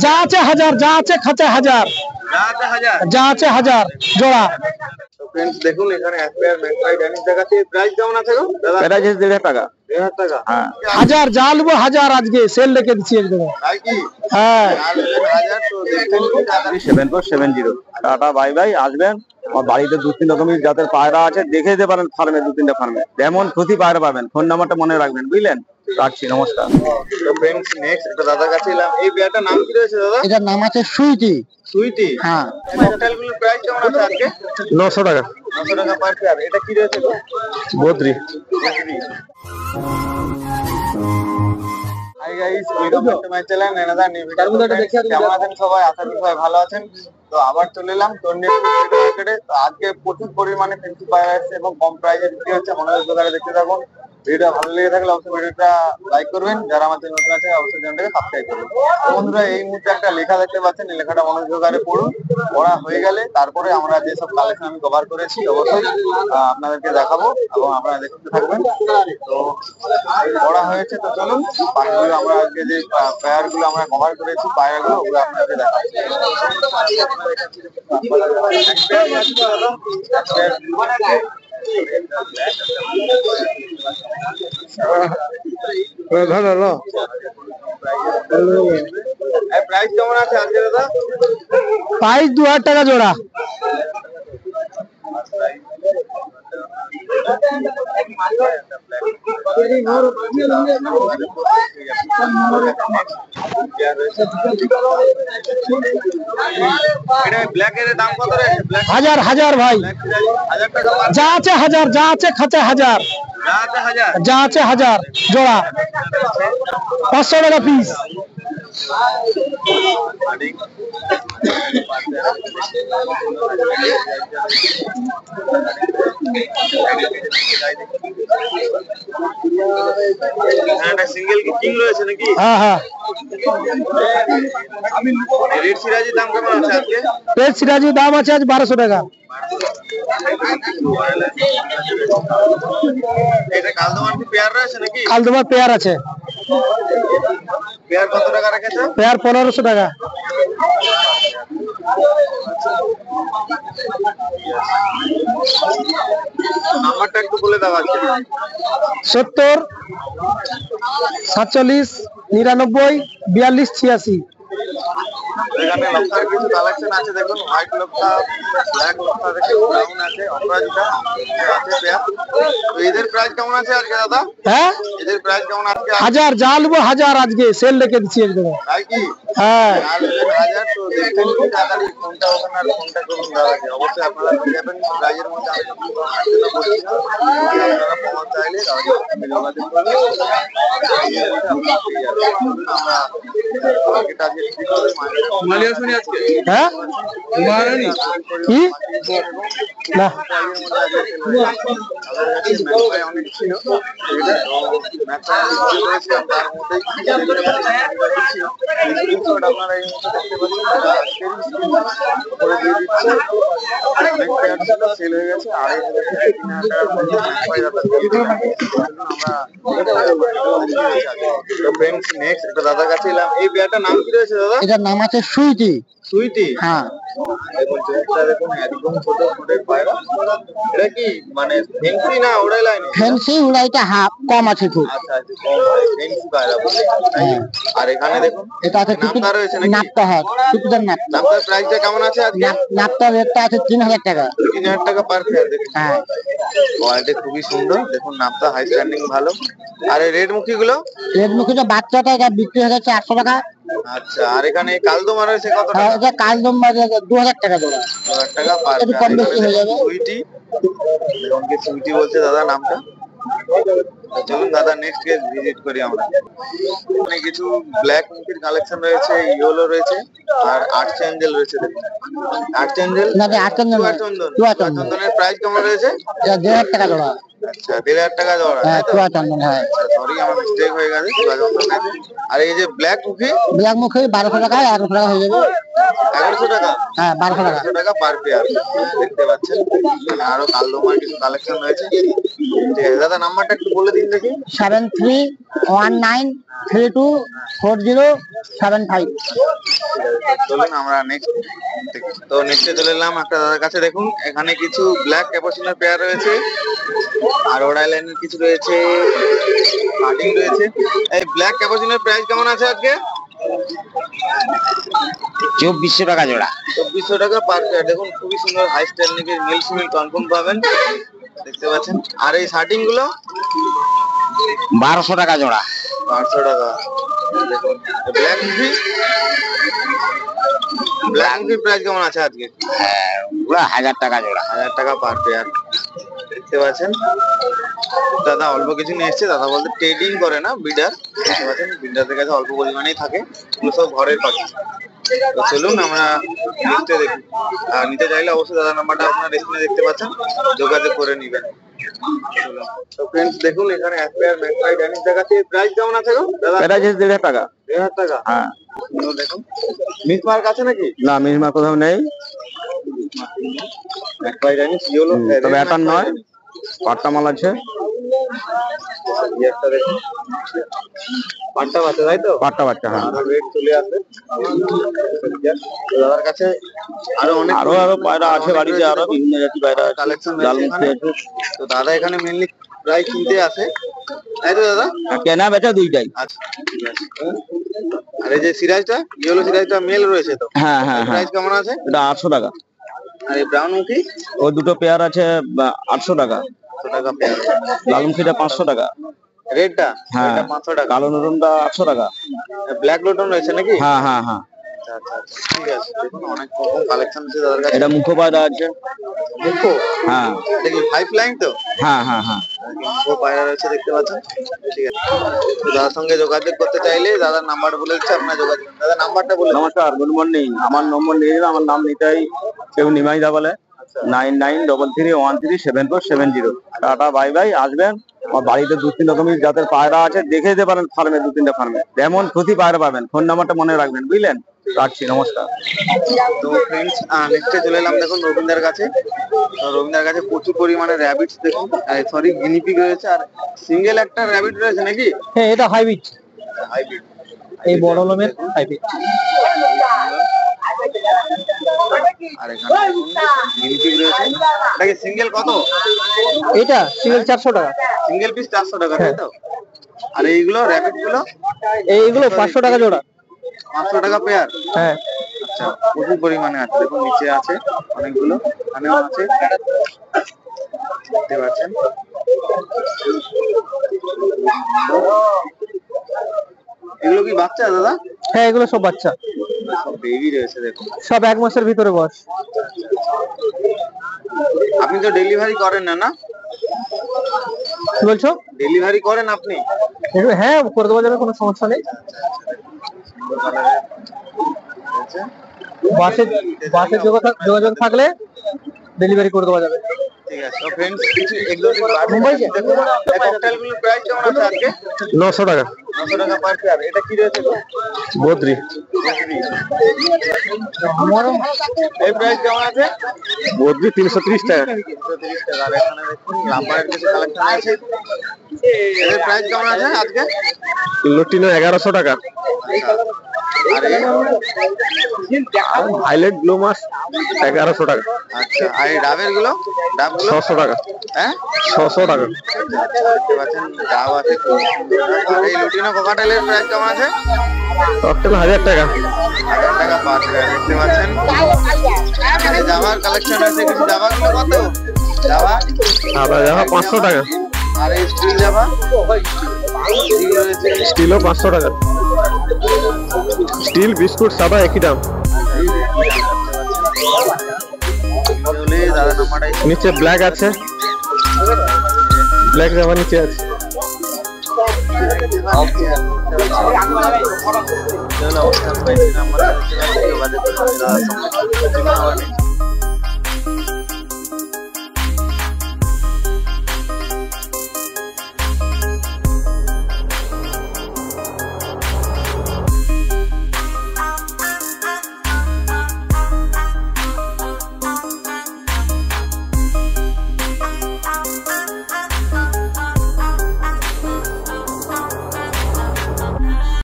যা আছে 1000, যা আছে খাঁচা 1000, যা আছে 1000 জোড়া। फ्रेंड्स দেখুন এখানে এক পেয়ার ম্যাকপাই ড্যানিশ দেখাচ্ছি। প্রাইস কেমন আছে গো দাদা? প্রাইস 1500 টাকা। 1500 টাকা। হ্যাঁ 1000 যা নেবো 1000 আজকে সেল রেখে দিচ্ছি একদম। তাই কি? হ্যাঁ 1000 তো দেখছেন কি দাদা? 7470। Tata bye bye. আসবেন আমার বাড়িতে 2-3 রকমের জাতের পায়রা আছে, দেখে দিতে পারেন ফার্মে, 2-3টা ফার্মে যেমন খুশি পায়রা পাবেন। ফোন নাম্বারটা মনে রাখবেন, বুঝলেন? রাখছি, নমস্কার। তো फ्रेंड्स নেক্সট একটা দাদার কাছে এলাম। এই পেয়ারটার নাম কি রয়েছে দাদা? এটার নাম আছে সুইটি। সুইটি। হ্যাঁ টোটালগুলোর প্রাইস কেমন আছে আজকে? 900 টাকা। 900 টাকা পার পেয়ার। এটা কি রয়েছে গো? Badri. Hi guys, welcome back to my channel another new video. কেমন আছেন সবাই? আশা করি সবাই ভালো আছেন। তো আবার চলে এলাম তন্ডিপুর মার্কেটে। তো আজকে প্রচুর পরিমাণে ফেন্সি পায়রা আসছে এবং কম প্রাইসে বিক্রি হচ্ছে। মনোযোগ সহকারে দেখতে থাকুন। ভিডিওটা ভালো লেগে থাকলে অবশ্যই ভিডিওটা লাইক করবেন, যারা আমাদের নতুন আছে অবশ্যই চ্যানেলটাকে সাবস্ক্রাইব করবেন। তো বন্ধুরা এই মুহূর্তে একটা লেখা দেখতে পাচ্ছেন, এই লেখাটা মনোযোগ সহকারে পড়ুন। পড়া হয়ে গেলে তারপরে আমরা যেসব কালেকশন আমি কভার করেছি অবশ্যই আপনাদেরকে দেখাবো এবং আপনারা দেখতে থাকবেন। তো পড়া হয়েছে, তো চলুন পাখিগুলো আমরা আজকে যে পেয়ারগুলো আমরা কভার করেছি পায়রাগুলো ওগুলো আপনাদেরকে দেখাচ্ছি। প্রাইস কেমন আছে আজকে দাদা? প্রাইস 2000 টাকা জোড়া। দাম কত রয়েছে? 1000 ভাই। 1000 টাকা। যা আছে 1000, যা আছে খাঁচা 1000, যা আছে 1000 জোড়া। 500 টাকা পিস। সিঙ্গেল কি কিং রয়েছে নাকি? হ্যাঁ হ্যাঁ রেড সিরাজির দাম কেমন আছে আজকে? রেড সিরাজির দাম আছে আজ 1200 টাকা। এটা কালদমার কি পেয়ার রয়েছে নাকি? কালদমার পেয়ার আছে। পেয়ার কত টাকা রেখেছো? পেয়ার 1500 টাকা। নাম্বারটা একটু বলে দাও আজকে। 70 47 99 42 86। এখানে লক্ষার কিছু কালেকশন আছে, দেখুন হোয়াইট লক্ষা, ব্ল্যাক লক্ষা, দেখুন ব্রাউন আছে, অপরাজিতা আছে পেয়ার। তো এদের প্রাইস কেমন আছে আজকে দাদা? হ্যাঁ এদের প্রাইস কেমন আজকে? 1000 যা নেবো 1000 আজকে সেল রেখে দিচ্ছি একদম। তাই কি? হ্যাঁ 1000। তো দেখছেন কি তাড়াতাড়ি ফোনটা ওখানে আর ফোনটা করুন দাদাকে। অবশ্যই আপনারা পেয়ে যাবেন প্রাইজের মধ্যে। আমি আপনারা পাওয়া চাইলে তাহলে যোগাযোগ করবেন। আমরা মার্কেট আজকে মালিয়া শুনি আজকে। হ্যাঁ কি না অনেক ছিল তার মধ্যেই আপনারা এই মতো দেখতে পাচ্ছেন সেল হয়ে গেছে। নেক্সট একটা দাদার কাছে এলাম। এই পেয়ারটার নাম কি রয়েছে দাদা? এটার নাম আছে সুইটি। সুইটি। হ্যাঁ দেখুন চোখটা দেখুন একদম ছোট ছোট পায়রা। এটা কি মানে ফেন্সি না ওড়াই লাইন? ফেন্সি উড়াইটা হাফ কম আছে খুব। আচ্ছা আচ্ছা ফেন্সি পায়রা বলে। আর এখানে দেখুন এটা আছে নামটা রয়েছে নাকি? নাপটা হয় টুকুটার নাপটা। নামটার প্রাইসটা কেমন আছে আজকে? নাপটার রেটটা আছে 3000 টাকা। 3000 টাকা পার পেয়ার। দেখুন হ্যাঁ কোয়ালিটি খুবই সুন্দর। দেখুন নাপটা হাই স্ট্যান্ডিং ভালো। আর এই রেড মুখী গুলো? রেড মুখিটা বাচ্চাটা এটা বিক্রি হয়ে যাচ্ছে 800 টাকা। আচ্ছা আর এখানে কালদমা রয়েছে কত টাকা? এটা কালদম 2000 টাকা জোড়া। 2000 টাকা পার একটু কম বেশি হয়ে যাবে। সুইটি। দেখুন কি সুইটি বলছে দাদা নামটা। চলুন দাদা নেক্সট কেস ভিজিট করি আমরা। অনেক কিছু ব্ল্যাক মুখির কালেকশন রয়েছে, ইয়েলো রয়েছে আর আর্টস এঞ্জেল রয়েছে। দেখুন আর্টস এঞ্জেল না আটচন্দন চন্দনের প্রাইস কেমন রয়েছে? এটা 1500 টাকা জোড়া। আচ্ছা 1500 টাকা জোড়া। হ্যাঁ চন্দন। হ্যাঁ সরি আমার মিস্টেক হয়ে গেছে। আর এই যে ব্ল্যাক মুখী? ব্ল্যাক মুখি 1200 টাকা 1100 টাকা হয়ে যাবে। 1100 টাকা? হ্যাঁ 1200 টাকা। 1100 টাকা পার পেয়ার। দেখতে পাচ্ছেন আরো কালদমার কিছু কালেকশন রয়েছে। ঠিক আছে দাদা নাম্বারটা একটু বলে দিন দেখি। 7319324075। চলুন আমরা নেক্সট তো নেক্সটে চলে এলাম একটা দাদার কাছে। দেখুন এখানে কিছু ব্ল্যাক ক্যাপাচিনো পেয়ার রয়েছে আর রোড আইল্যান্ডের কিছু রয়েছে, কাটিং রয়েছে। এই ব্ল্যাক ক্যাপাচিনোর প্রাইস কেমন আছে আজকে? 2400 টাকা জোড়া। 2400 টাকা পার পেয়ার। দেখুন খুবই সুন্দর high standing male female confirm পাবেন, দেখতে পাচ্ছেন। আর এই শার্টিং গুলো 1200 টাকা জোড়া। 1200 টাকা। দেখুন ব্ল্যাক মুভি, ব্ল্যাক মুভির প্রাইস কেমন আছে আজকে? পুরো 1000 টাকা জোড়া। 1000 টাকা পার পেয়ার, দেখতে পাচ্ছেন। দাদা অল্প কিছু নিয়ে এসছে, দাদা বলতে ট্রেডিং করে না, বিডার। দেখতে পাচ্ছেন বিডারদের কাছে অল্প পরিমাণেই থাকে, এগুলো সব ঘরের পাখি। তো চলুন আমরা লিস্টে দেখি। আর নিতে চাইলে অবশ্যই দাদা নাম্বারটা আপনারা স্ক্রিনে দেখতে পাচ্ছেন, যোগাযোগ করে নেবেন। তো फ्रेंड्स দেখুন এখানে এক পেয়ার ম্যাকপাই ড্যানিশ দেখাচ্ছে। প্রাইস কেমন আছে গো দাদা? প্রাইস 1500 টাকা। 1500 টাকা। হ্যাঁ দেখুন মিসমার্ক আছে নাকি? না, মিসমার্ক কোথাও নেই। ম্যাকপাই ড্যানিশ ইয়েলো, তবে এটা নয়, পাট্টা মাল আছে। একটা দেখুন পাট্টা বাচ্চা, তাই তো? পাট্টা বাচ্চা, হ্যাঁ। আরো রেট চলে আসে দাদার কাছে। আরো অনেক আরো পায়রা আছে বাড়িতে, আরো বিভিন্ন জাতি পায়রা আছে, কালেকশন লালমুখী আছে। তো দাদা এখানে মেইনলি প্রায় কিনতে আসে, তাই তো দাদা? কেনা বেচা দুইটাই। আচ্ছা ঠিক আছে। আর এই যে সিরাজটা, ইয়েলো সিরাজটা মেল রয়েছে তো? হ্যাঁ হ্যাঁ হ্যাঁ। প্রাইস কেমন আছে? এটা 800 টাকা। আর এই ব্রাউন মুখী? ও দুটো পেয়ার আছে 800 টাকা। 800 টাকা পেয়ার। লালমুখীটা 500 টাকা। রেডটা? হ্যাঁ, এটা 500 টাকা। কালো নরমটা 800 টাকা। ব্ল্যাক লোটন রয়েছে নাকি? হ্যাঁ হ্যাঁ হ্যাঁ। আচ্ছা আচ্ছা ঠিক আছে। দেখুন অনেক রকম কালেকশন আছে দাদার কাছে। এটা মুখো পায়রা আছে। মুখো? হ্যাঁ। এটা কি হাই ফ্লাইং তো? হ্যাঁ হ্যাঁ হ্যাঁ। মুখো পায়রা রয়েছে, দেখতে পাচ্ছেন। ঠিক আছে। তো দাদার সঙ্গে যোগাযোগ করতে চাইলে দাদার নাম্বার বলে দিচ্ছি, আপনার যোগাযোগ। দাদা নাম্বারটা বলে। নমস্কার, গুড মর্নিং। আমার নম্বর নিয়ে নিলাম, আমার নাম নিতাই, কেউ নিমাইদা বলে। 9933137470। Tata, bye bye. আসবেন, আমার বাড়িতে 2-3 রকমের জাতের পায়রা আছে, দেখে দিতে পারেন ফার্মে, 2-3টা ফার্মে যেমন খুশি পায়রা পাবেন। ফোন নাম্বারটা মনে রাখবেন, বুঝলেন? রাখছি, নমস্কার। তো फ्रेंड्स নেক্সটে চলে এলাম দেখুন রবীন্দ্রের কাছে। তো রবীন্দ্রের কাছে প্রচুর পরিমাণে র‍্যাবিটস দেখুন, সরি গিনিপিগ রয়েছে, আর সিঙ্গেল একটা র‍্যাবিট রয়েছে নাকি? হ্যাঁ, এটা হাইব্রিড, হাইব্রিড। এই বড় লোমের হাইব্রিড। আর এখানে গিনিপিগ রয়েছে। এটা কি সিঙ্গেল কত? এটা সিঙ্গেল 400 টাকা। সিঙ্গেল পিস 400 টাকা, তাই তো? আর এইগুলো র‍্যাবিট গুলো? এইগুলো 500 টাকা জোড়া। 500 টাকা পেয়ার? হ্যাঁ। আচ্ছা, প্রচুর পরিমাণে আছে। দেখুন নিচে আছে অনেকগুলো, এখানেও আছে, দেখতে পাচ্ছেন। এগুলো কি বাচ্চা দাদা? হ্যাঁ, এগুলো সব বাচ্চা, সব বেবি রয়েছে। দেখুন সব 1 মাসের ভিতরে বয়স। আপনি তো ডেলিভারি করেন না? না, কি বলছো? ডেলিভারি করেন আপনি? হ্যাঁ, করে দেওয়া যাবে, কোনো সমস্যা নেই। বাসে যোগাযোগ থাকলে ডেলিভারি করে দেওয়া যাবে। ঠিক আছে। তো फ्रेंड्स কিছু এক্সোটিক বার্ড দেখুন, এই ককটেলগুলোর প্রাইস কেমন আছে আজকে? 900 টাকা। 900 টাকা পার পেয়ার। এটা কি রয়েছে? বদ্রি। এই প্রাইস কেমন আছে? বদ্রি 330 টাকা। 330 টাকা। আর এখানে দেখুন লাম্বারের কিছু কালেকশন আছে, এর প্রাইস কেমন আছে আজকে? লুটিনো 1100 টাকা। আর এই হাইলাইট ব্লু মাছ 1100 টাকা। আচ্ছা, আর এই ডাবের গুলো? ডাবগুলো 600 টাকা। হ্যাঁ 600 টাকা। দেখতে পাচ্ছেন ডাব আছে। আর এই লুটিনো কোকাটেলের প্রাইস কেমন আছে? ককটেল 1000 টাকা। 1000 টাকা পার পেয়ার। দেখতে পাচ্ছেন এখানে জাভার কালেকশন আছে। কিছু জাভা গুলো কত? জাভা সাদা জাভা 500 টাকা। আর এই স্টিল জাভা? স্টিল রয়েছে। স্টিলও 500 টাকা। স্টিল বিস্কুট সাদা একই দাম। দাদা নাম্বারটা নিচে ব্ল্যাক আছে, ব্ল্যাক জাভা নিচে আছে। নাম্বার